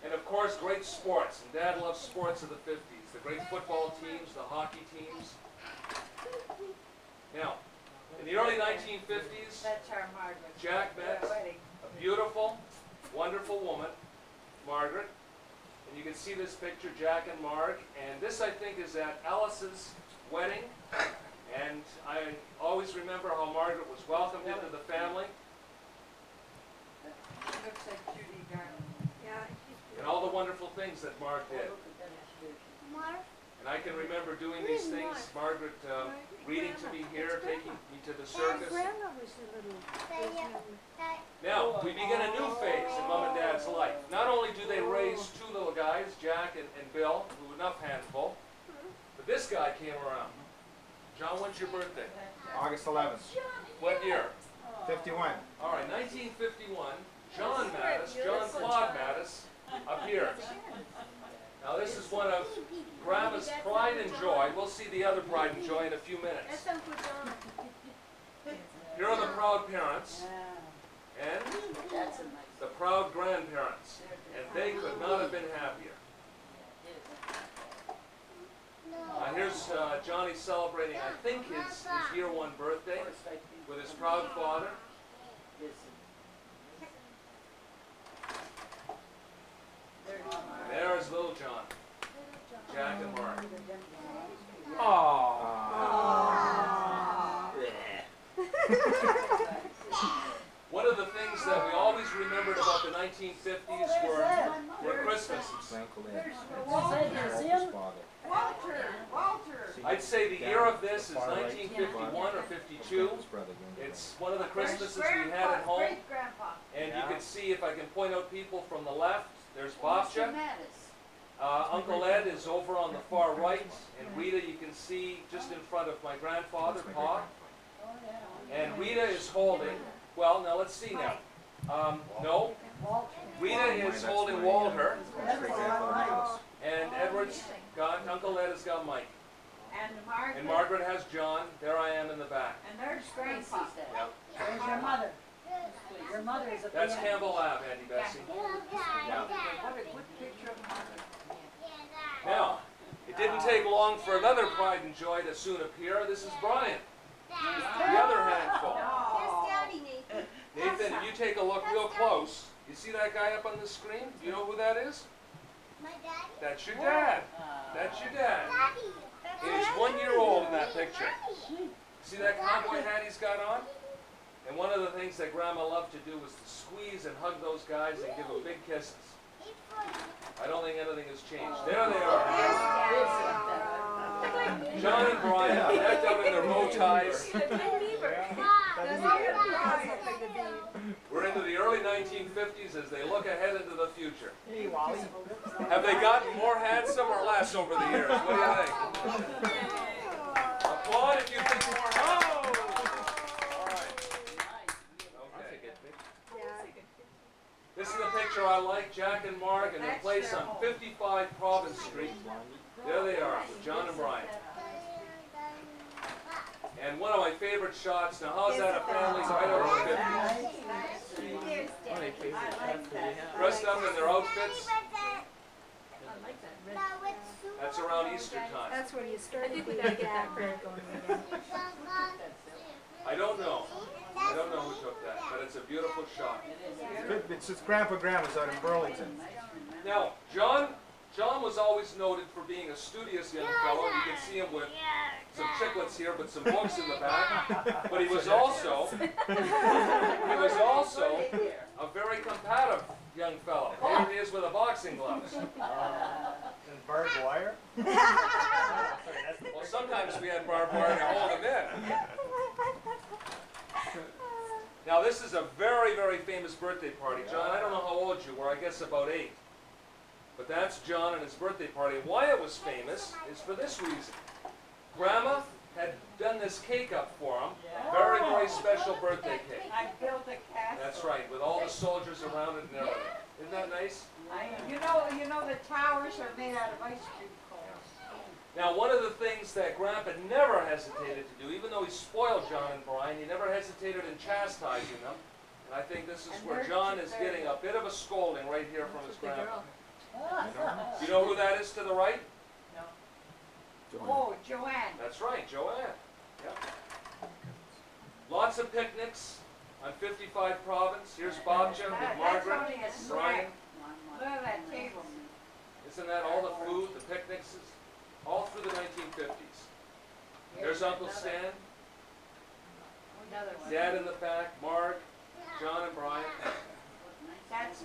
And of course, great sports. And Dad loves sports of the 50s. The great football teams, the hockey teams. Now, in the early 1950s, Jack met a beautiful, wonderful woman, Margaret. And you can see this picture, Jack and Marg. And this, I think, is at Alice's wedding. And I always remember how Margaret was welcomed into the family. Looks like Judy Garland. Yeah. And all the wonderful things that Marg did. And I can remember doing these things, Margaret reading to me here, taking me to the circus. Now, we begin a new phase in Mom and Dad's life. Not only do they raise two little guys, Jack and Bill, who enough handful, but this guy came around. John, when's your birthday? August 11th. What year? 51. All right, 1951. John Mattis, John Claude Mattis, up here. Now this is one of Grandma's pride and joy. We'll see the other pride and joy in a few minutes. Here are the proud parents and the proud grandparents. And they could not have been happier. Here's Johnny celebrating, I think, his year one birthday with his proud father. And there's little John, Jack and Mark. One of the things that we always remembered about the 1950s were Christmases. I'd say the year of this is 1951 or 52. It's one of the Christmases we had at home. And you can see, if I can point out people from the left, there's Bobcha. Uncle Ed is over on the far right. And Rita, you can see just in front of my grandfather, Pa. And Rita is holding, well, now let's see now. No, Rita is holding Walter. And Edward's got, Uncle Ed has got Mike. And Margaret has John. There I am in the back. And there's Grandpa. Yep. There's your mother. Your mother is a That's Campbell Ave, Auntie Bessie. Yeah. What a good picture of Margaret. Now, it didn't take long for another pride and joy to soon appear. This is Brian, the other handful. Nathan, if you take a look real close, you see that guy up on the screen? Do you know who that is? My daddy? That's your dad. That's your dad. He's 1 year old in that picture. See that cowboy hat he's got on? And one of the things that Grandma loved to do was to squeeze and hug those guys and give them big kisses. I don't think anything has changed. There they are. John and Brian, decked up in their bow ties. We're into the early 1950s as they look ahead into the future. Have they gotten more handsome or less over the years? What do you think? Applaud if you think more handsome. All right. Okay. This is a picture I like, Jack and Mark, and their place on 55 Province Street. There they are, with John and Brian. And one of my favorite shots, now how's that a family right over the 50s? Dressed up in their outfits. That's around Easter time. That's when you started. I think we got to get that prayer going again. I don't know. I don't know who took that, but it's a beautiful shot. It's Grandpa Grandma's out in Burlington. Now, John was always noted for being a studious young fellow. You can see him with some chiclets here, but some books in the back. But he was also a very combative young fellow. Here he is with a boxing gloves. And barbed wire? Well, sometimes we had barbed wire to hold him in. Now, this is a very, very famous birthday party. John, I don't know how old you were. I guess about 8. But that's John and his birthday party. And why it was famous is for this reason. Grandma had done this cake up for him. Very, very special birthday cake. I built a castle. That's right, with all the soldiers around it and everything. Isn't that nice? You know the towers are made out of ice cream cones. Now, one of the things that Grandpa never hesitated to do, even though he spoiled John and Brian, he never hesitated in chastising them. And I think this is where John is getting a bit of a scolding right here from his grandpa. You know who that is to the right? No. Oh, Joanne. That's right, Joanne. Yep. Lots of picnics on 55 Province. Here's Bobja with Margaret, Brian. Look at that table. Isn't that all the food, the picnics, all through the 1950s? There's Uncle Stan, Dad in the back, Marg, John and Brian. That's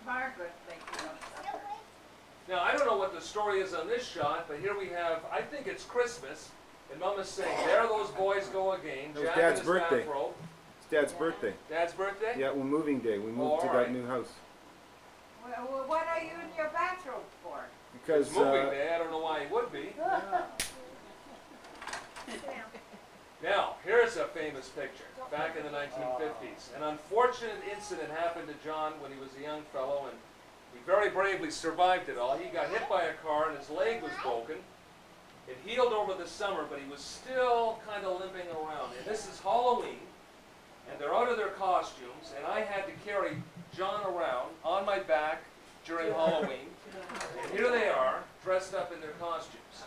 Margaret thinking of. Now, I don't know what the story is on this shot, but here we have, I think it's Christmas, and Mama's saying, there those boys go again. It was Jack Dad's in his birthday. bathrobe. It's Dad's birthday. Dad's birthday? Yeah, well, moving day. We moved to that new house. Well, what are you in your bathrobe for? Because It's moving day, I don't know why he would be. Now, here's a famous picture, back in the 1950s. An unfortunate incident happened to John when he was a young fellow, and he very bravely survived it all. He got hit by a car and his leg was broken. It healed over the summer, but he was still kind of limping around. And this is Halloween, and they're out of their costumes, and I had to carry John around on my back during Halloween. And here they are, dressed up in their costumes.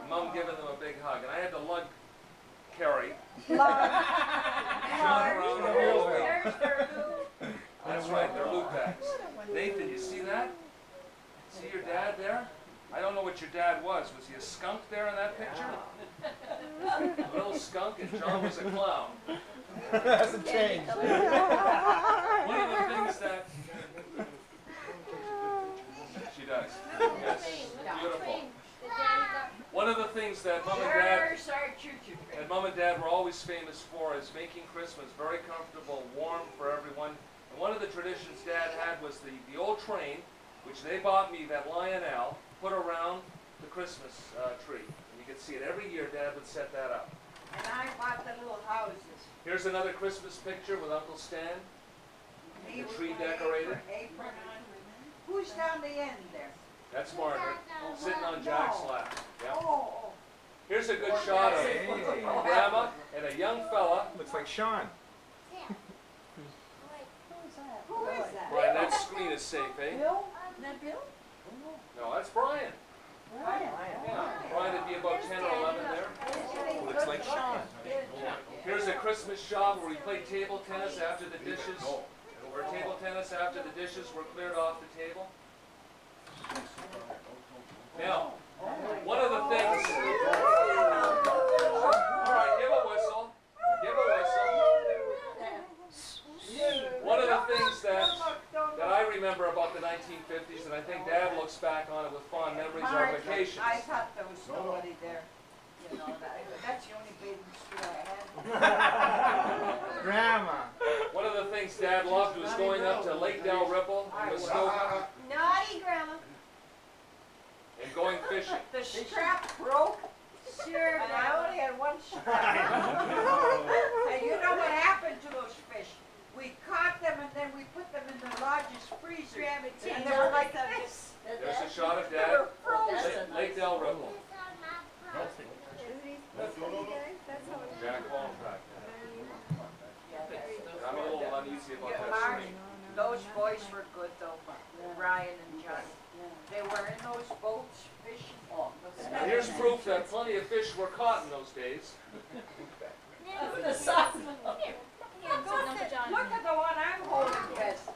And Mom giving them a big hug, and I had to lug Carrie John around the whole way. That's right, they're loot bags. Nathan, you see that? See your dad there? I don't know what your dad was. Was he a skunk there in that picture? A little skunk, and John was a clown. Hasn't changed. One of the things that she does. Yes, beautiful. One of the things that Mom and Dad were always famous for is making Christmas very comfortable, warm for everyone. And one of the traditions Dad had was the old train, which they bought me, that Lionel, put around the Christmas tree. And you can see it every year. Dad would set that up. And I bought the little houses. Here's another Christmas picture with Uncle Stan. The tree decorated. Apron on. Who's down the end there? That's Margaret, sitting on Jack's lap. Yeah. Oh. Here's a good shot of Grandma and a young fella. Looks like Sean. Who is that? Brian, that screen is safe, eh? Bill? Isn't that Bill? No, that's Brian. Brian. Yeah, Brian would be about 10 or 11 there. Looks like Sean. Here's a Christmas shot where we played table tennis after the dishes. Or table tennis after the dishes were cleared off the table. Now, one of the things. All right, give a whistle. Give a whistle. One of the things that I remember about the 1950s, and I think Dad looks back on it with fond memories, are vacations. I thought there was nobody there. You know, that's the only bathing suit I had. Grandma. One of the things Dad loved was going up to Lake Del Ripple in Muskoka Naughty grandma. and going fishing. The strap broke. Sure, And I only had one strap. And you know what happened to those fish? We caught them and then we put them in the lodge's freezer. And they were like this. There's a shot of Dad, Lake Del Ripple. Jack Waltrack. I'm a little uneasy about that Mark, screen. those boys were good though, Ryan and Johnny. They were in those boats fishing. Now here's proof that plenty of fish were caught in those days. Look at the one I'm holding, Bess.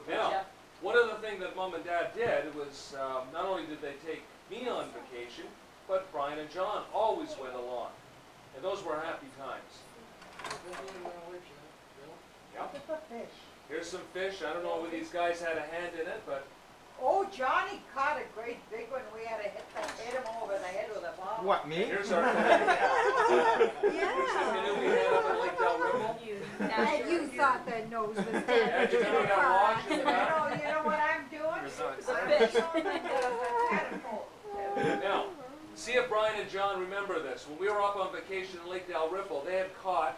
Now, one of the things that Mom and Dad did was not only did they take me on vacation, but Brian and John always went along. And those were happy times. Yeah. Here's some fish. I don't know whether these guys had a hand in it, but Oh, Johnny caught a great big one. We had to hit him over the head with a bottle. What, me? here's our canoe. Here's the canoe we had up at Lake Del Ripple. And you thought that nose was And dead. you know that launch in the back. You know what I'm doing? It's a fish. Now, see if Brian and John remember this. When we were up on vacation in Lake Del Ripple, they had caught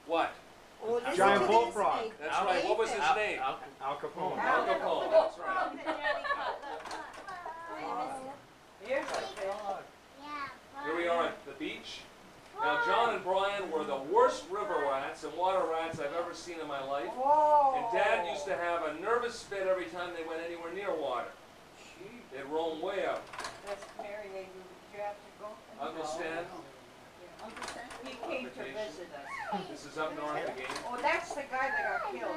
what? Oh, listen Giant to this bullfrog. snake. That's right. What was his name? Al Capone. Al Capone. That's right. Here's a fish. are at the beach. Now, John and Brian were the worst river rats and water rats I've ever seen in my life. Whoa. And Dad used to have a nervous spit every time they went anywhere near water. They'd roam way out. That's Mary, did you have to go? Uncle Stan, He came to visit us. this is up north again. Oh, that's the guy that got killed.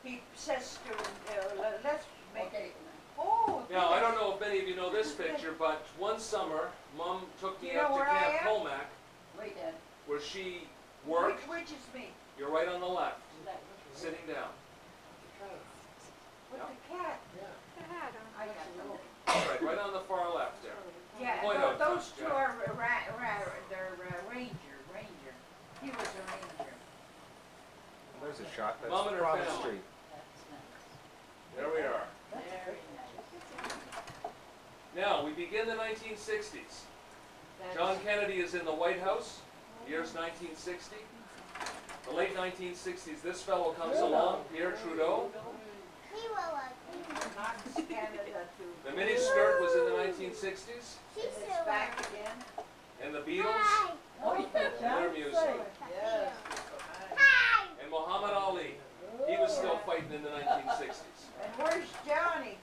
He says to, let's make it. Oh. Now, I don't know if many of you know this picture, but one summer, Mom took me You know up to where I Camp am? Colmac, Wait, Dad. where she worked. Which is me? You're right on the left, sitting down. With the cat. I got the Right on the far left there. Yeah, Point out, those two Jack. are they're ranger. He was a ranger. There's a shot. That's Mom and her Province family. Street. There we are. Very nice. Now, we begin the 1960s. That's- John Kennedy is in the White House. The year's 1960. The late 1960s, this fellow comes along, Pierre Trudeau. Knocks Canada to. The mini skirt was in the 1960s. It's back again. And the Beatles, their music. Yes. And Muhammad Ali, he was still fighting in the 1960s. And where's Johnny?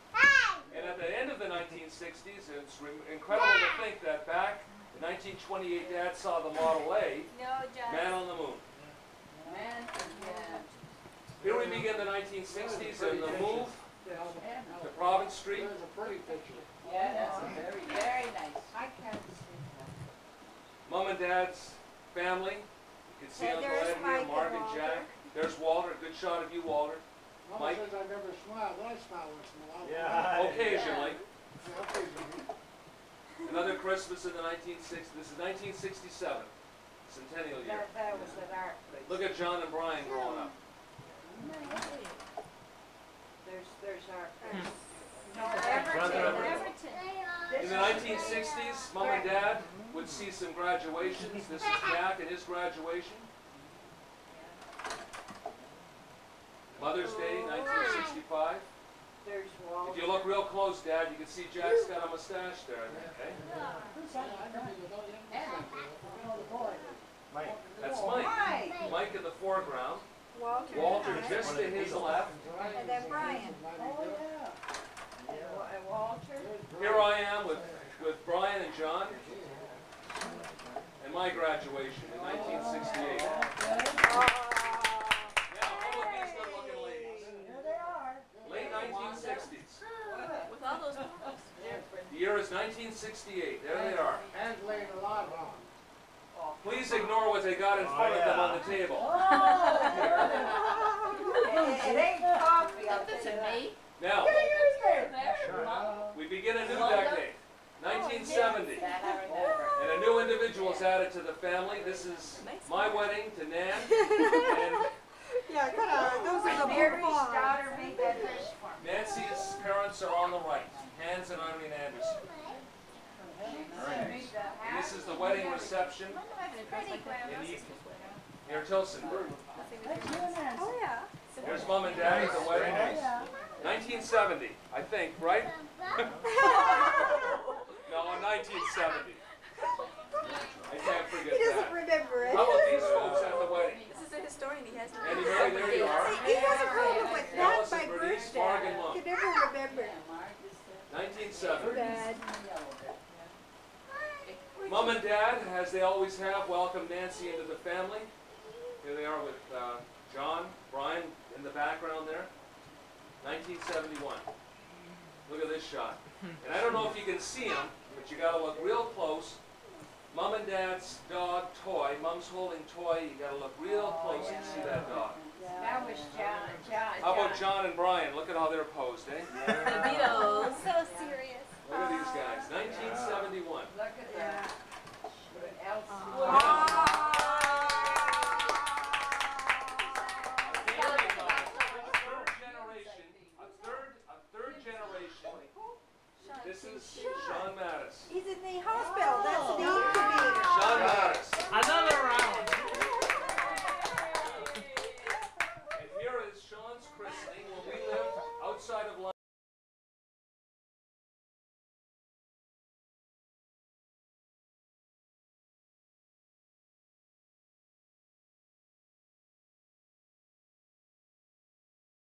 And at the end of the 1960s, it's incredible to think that back in 1928, Dad saw the Model A, Man on the Moon. Man, yeah. Here we begin the 1960s and the move to Province Street. Yeah, that's a very, very nice. I can't see that. Mom and Dad's family. You can see And on the there's left Mike here, and Mark and Walter. Jack. There's Walter. Good shot of you, Walter. Mama Mike? says I never smile, but I smile once in a while. Yeah. Occasionally. Okay. Another Christmas in the 1960s. This is 1967, centennial year. That was an art place. Look at John and Brian growing up. There's our place. No, Brother. In the 1960s, Mom and Dad would see some graduations. This is Jack and his graduation. Mother's Day, 1965. There's Walter. If you look real close, Dad, you can see Jack's got a mustache there, I think, Mike. That's Mike. Mike. Mike in the foreground. Walter. Walter and just to his left. And then Brian. Oh, yeah. And Walter. Here I am with Brian and John. And my graduation in 1968. Now, all of these good-looking ladies. Here they are. Late 1960s. With all those books. The year is 1968. There they are. And laying a lot on. Please ignore what they got in front of them on the table. It ain't coffee, I'll That's tell you a that. me. Now, There. Mom. we begin a new decade, 1970. That I remember. And a new individual is added to the family. This is my wedding to Nan. And Yeah, those are the Mary's boys. daughter made that fish for me. Nancy's parents are on the right, Hans and Irene Anderson. Made the And hat. this is the wedding reception in near Tilsonburg. Oh, yeah. Here's Mom and Dad at the wedding. 1970, I think, right? No, 1970. I can't forget He doesn't that. remember it. How about these folks at the wedding? This is a historian. He has no Annie Mary, there you are. He doesn't remember what that's Alice my and Bernice, birthday. Mark and Mom. He never remembered. 1970. Dad. Mom and Dad, as they always have, welcomed Nancy into the family. Here they are with John, Brian in the background there. 1971. Look at this shot. And I don't know if you can see him, but you got to look real close. Mom and Dad's dog, Toy. Mom's holding Toy. You got to look real close and see that dog. That was John. How about John and Brian? Look at how they're posed, eh?